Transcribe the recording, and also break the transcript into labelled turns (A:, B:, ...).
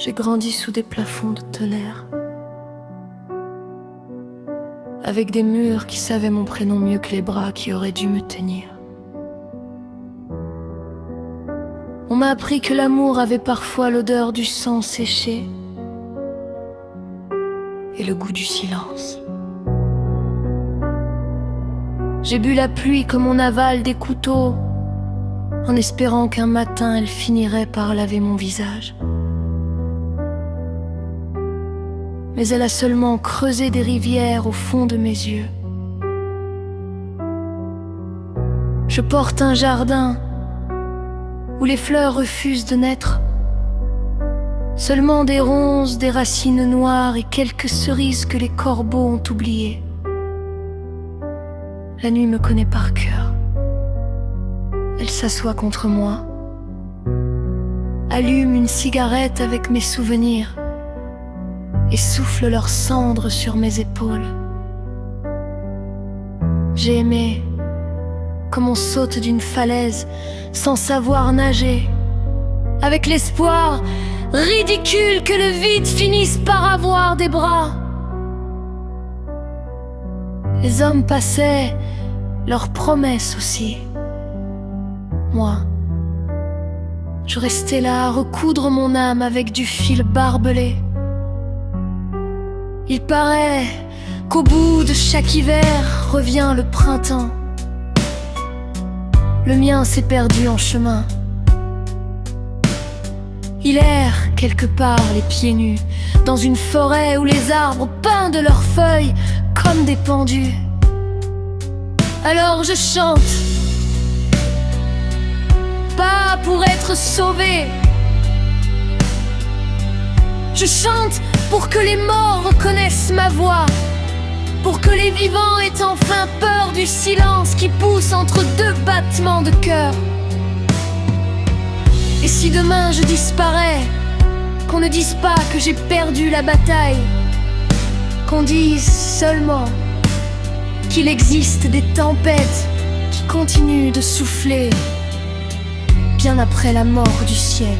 A: J'ai grandi sous des plafonds de tonnerre, avec des murs qui savaient mon prénom mieux que les bras qui auraient dû me tenir. On m'a appris que l'amour avait parfois l'odeur du sang séché et le goût du silence. J'ai bu la pluie comme on avale des couteaux, en espérant qu'un matin elle finirait par laver mon visage. Mais elle a seulement creusé des rivières au fond de mes yeux. Je porte un jardin où les fleurs refusent de naître. Seulement des ronces, des racines noires et quelques cerises que les corbeaux ont oubliées. La nuit me connaît par cœur. Elle s'assoit contre moi, allume une cigarette avec mes souvenirs et souffle leurs cendres sur mes épaules. J'ai aimé comme on saute d'une falaise sans savoir nager, avec l'espoir ridicule que le vide finisse par avoir des bras. Les hommes passaient, leurs promesses aussi. Moi, je restais là à recoudre mon âme avec du fil barbelé. Il paraît qu'au bout de chaque hiver revient le printemps. Le mien s'est perdu en chemin. Il erre quelque part les pieds nus, dans une forêt où les arbres peints de leurs feuilles comme des pendus. Alors je chante, pas pour être sauvé. Je chante pour que les morts reconnaissent ma voix, pour que les vivants aient enfin peur du silence qui pousse entre deux battements de cœur. Et si demain je disparais, qu'on ne dise pas que j'ai perdu la bataille, qu'on dise seulement qu'il existe des tempêtes qui continuent de souffler bien après la mort du ciel.